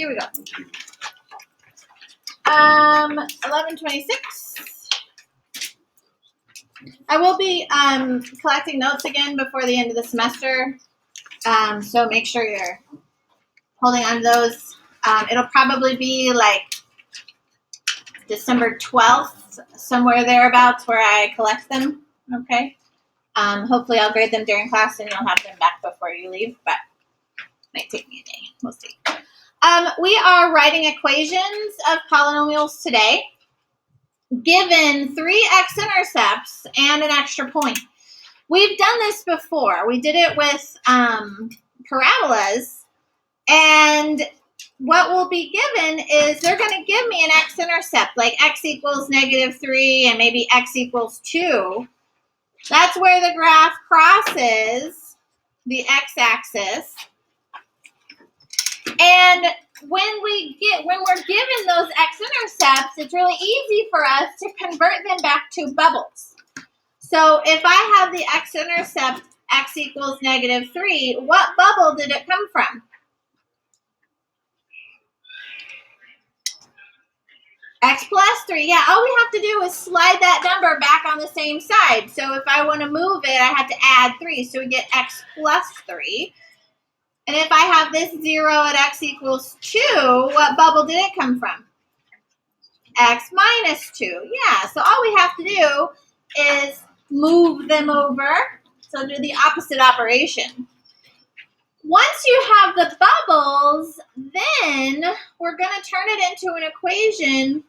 Here we go. 1126. I will be collecting notes again before the end of the semester. So make sure you're holding on to those. It'll probably be like December 12th, somewhere thereabouts, where I collect them. Okay. Hopefully I'll grade them during class and you'll have them back before you leave, but it might take me a day. We'll see. We are writing equations of polynomials today, given 3 x-intercepts and an extra point. We've done this before. We did it with parabolas, and what will be given is they're going to give me an x-intercept, like x equals -3 and maybe x equals 2. That's where the graph crosses the x-axis. And when we're given those x-intercepts, it's really easy for us to convert them back to bubbles. So if I have the x-intercept x equals -3, what bubble did it come from? X plus 3. Yeah, all we have to do is slide that number back on the same side. So if I want to move it, I have to add 3. So we get x plus 3. And if I have this 0 at x equals 2, what bubble did it come from? X minus 2. Yeah, so all we have to do is move them over. So do the opposite operation. Once you have the bubbles, then we're going to turn it into an equation.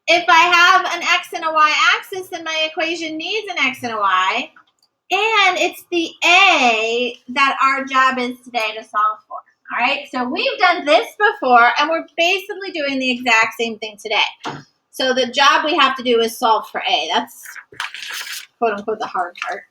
If I have an x and a y axis, then my equation needs an x and a y. And it's the A that our job is today to solve for. All right, so we've done this before, and we're basically doing the exact same thing today. So the job we have to do is solve for A. That's, quote unquote, the hard part.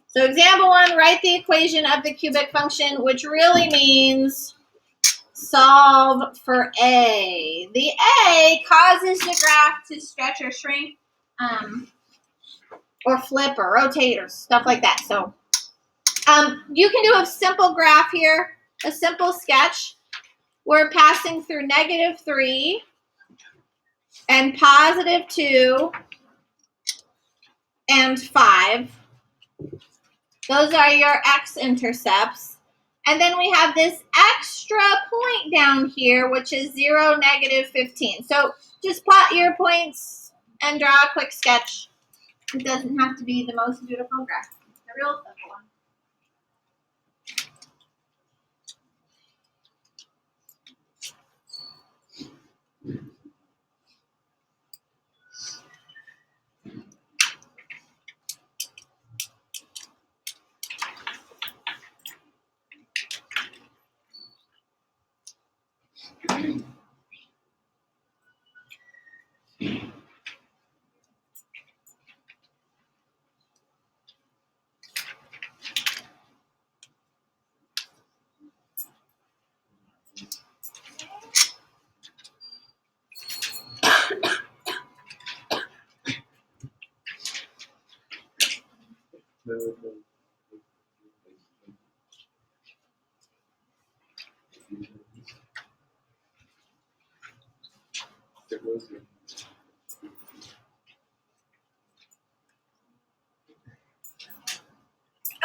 So example 1, write the equation of the cubic function, which really means solve for A. The A causes the graph to stretch or shrink, or flip or rotate or stuff like that. So you can do a simple graph here, a simple sketch. We're passing through -3 and +2 and 5. Those are your x-intercepts. And then we have this extra point down here, which is 0, -15. So just plot your points and draw a quick sketch. It doesn't have to be the most beautiful graph. It's a real simple one.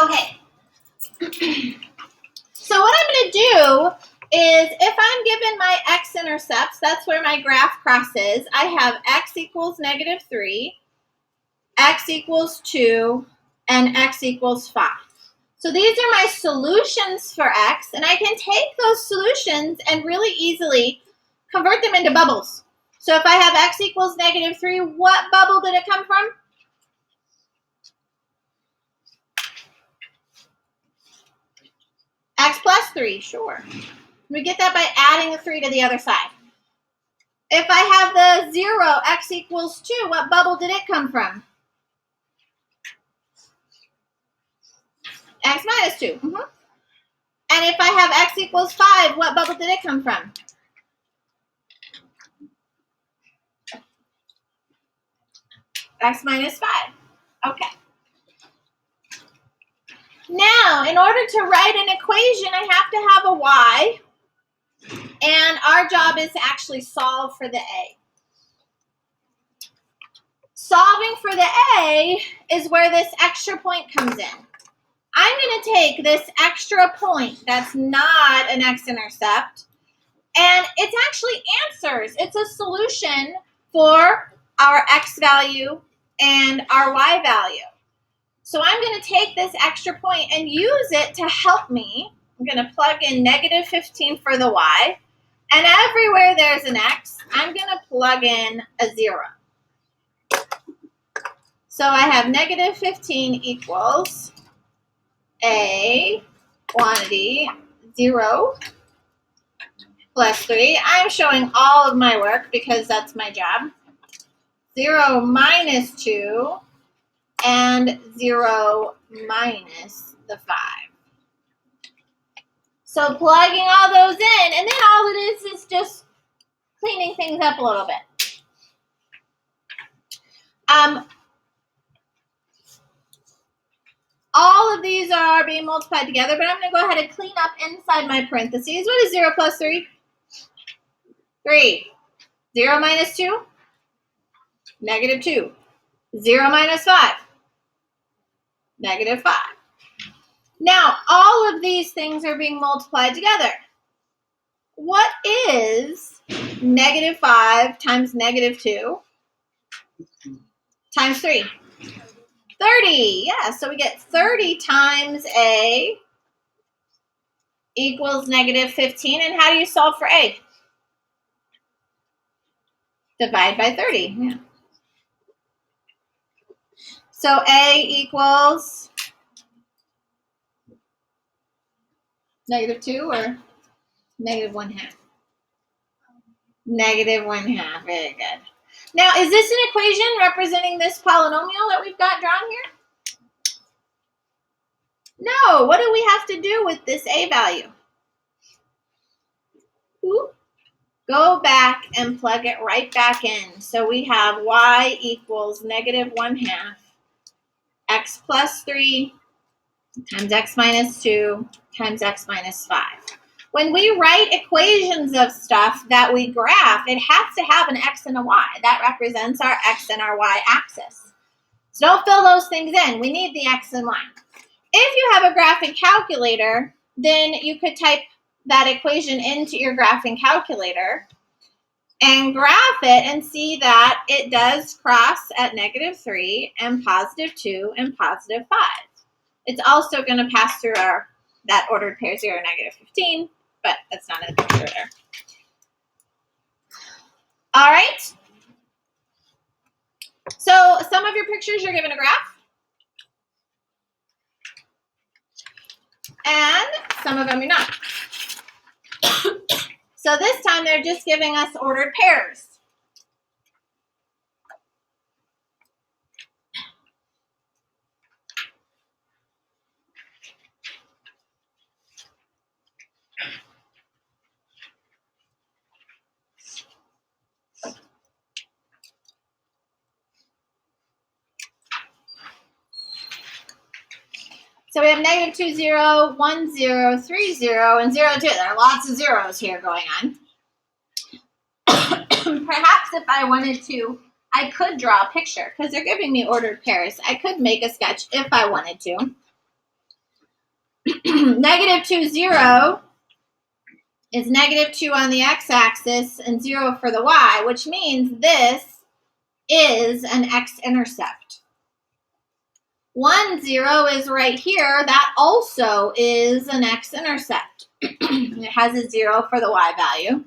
Okay. So what I'm going to do is, if I'm given my x-intercepts, that's where my graph crosses. I have x equals -3, x equals 2, and x equals 5. So these are my solutions for x, and I can take those solutions and really easily convert them into bubbles. So if I have x equals -3, what bubble did it come from? X plus 3, sure. We get that by adding a 3 to the other side. If I have the 0, x equals 2, what bubble did it come from? X minus 2. And if I have x equals 5, what bubble did it come from? X minus 5. Okay. Now, in order to write an equation, I have to have a y And our job is to actually solve for the A. Solving for the A is where this extra point comes in. I'm going to take this extra point that's not an x-intercept, and it's actually answers. It's a solution for our x value and our y value. So I'm going to take this extra point and use it to help me. I'm going to plug in negative 15 for the y, and everywhere there's an x, I'm going to plug in a 0. So I have negative 15 equals a quantity 0 plus 3. I'm showing all of my work because that's my job. 0 minus 2 and 0 minus the 5. So plugging all those in, and then all it is just cleaning things up a little bit. All of these are being multiplied together, but I'm going to go ahead and clean up inside my parentheses. What is 0 plus 3? 3. 0 minus 2? Negative 2. 0 minus 5? Negative 5. Now, all of these things are being multiplied together. What is negative 5 times negative 2 times 3? 30. Yeah, so we get 30 times A equals negative 15. And how do you solve for A? Divide by 30. Yeah. So A equals negative 2 or negative 1/2? Negative 1/2. Very good. Now, is this an equation representing this polynomial that we've got drawn here? No. What do we have to do with this A value? Ooh. Go back and plug it right back in. So we have y equals negative 1/2 x plus 3 times x minus 2 times x minus 5. When we write equations of stuff that we graph, it has to have an x and a y. That represents our x and our y axis. So don't fill those things in. We need the x and y. If you have a graphing calculator, then you could type that equation into your graphing calculator and graph it and see that it does cross at negative 3 and positive 2 and positive 5. It's also going to pass through that ordered pair 0, negative 15, but that's not in the picture there. All right. So some of your pictures you're given a graph, and some of them you're not. So this time they're just giving us ordered pairs. So we have negative 2, 0, 1, 0, 3, 0, and 0, 2. There are lots of zeros here going on. Perhaps if I wanted to, I could draw a picture because they're giving me ordered pairs. I could make a sketch if I wanted to. Negative 2, 0 is negative 2 on the x-axis and 0 for the y, which means this is an x-intercept. 1, 0 is right here. That also is an x-intercept. It has a 0 for the y value.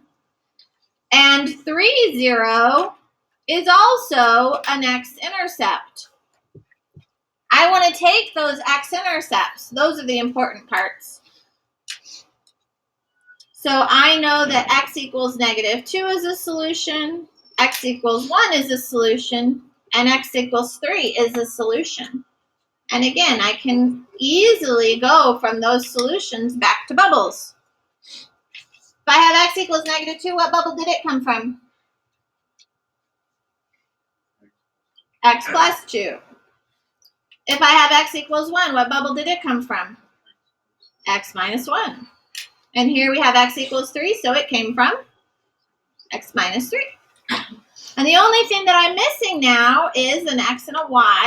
And 3, 0 is also an x-intercept. I want to take those x-intercepts. Those are the important parts. So I know that x equals negative 2 is a solution, x equals 1 is a solution, and x equals 3 is a solution. And again, I can easily go from those solutions back to bubbles. If I have x equals negative 2, what bubble did it come from? X plus 2. If I have x equals 1, what bubble did it come from? X minus 1. And here we have x equals 3, so it came from x minus 3. And the only thing that I'm missing now is an x and a y.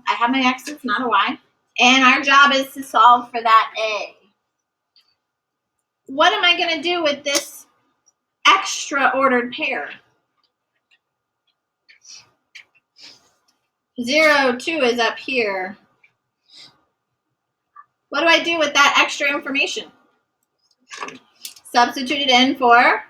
I have my x's, not a y. And our job is to solve for that a. What am I going to do with this extra ordered pair? 0, 2 is up here. What do I do with that extra information? Substitute it in for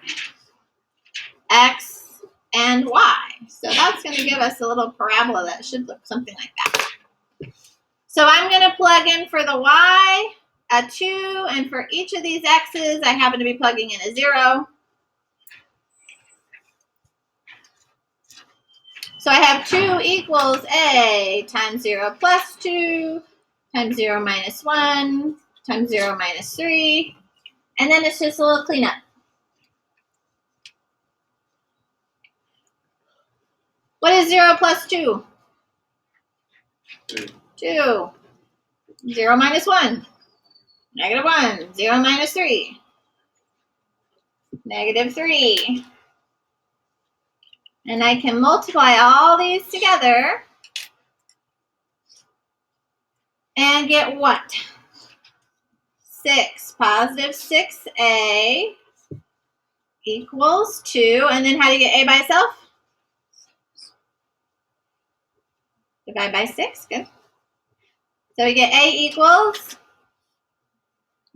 x and y. So that's going to give us a little parabola that should look something like that. So I'm going to plug in for the y a 2, and for each of these x's, I happen to be plugging in a 0. So I have 2 equals a times 0 plus 2 times 0 minus 1 times 0 minus 3. And then it's just a little cleanup. What is 0 plus 2? 2. 0 minus 1. Negative 1. 0 minus 3. Negative 3. And I can multiply all these together and get what? 6. Positive 6a equals 2. And then how do you get a by itself? Divide by 6. Good. So we get a equals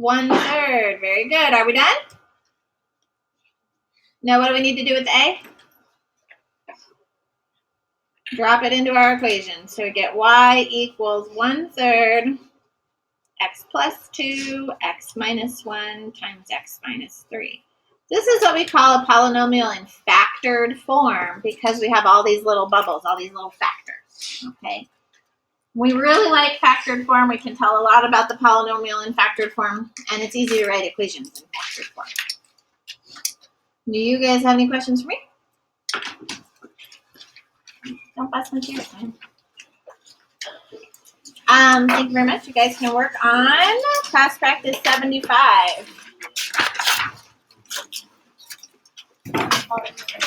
1/3. Very good. Are we done? Now what do we need to do with a? Drop it into our equation. So we get y equals 1/3 x plus 2 x minus 1 times x minus 3. This is what we call a polynomial in factored form because we have all these little bubbles, all these little factors. Okay. We really like factored form. We can tell a lot about the polynomial in factored form, and it's easy to write equations in factored form. Do you guys have any questions for me? Don't bust my chair, man. Thank you very much. You guys can work on class practice 75.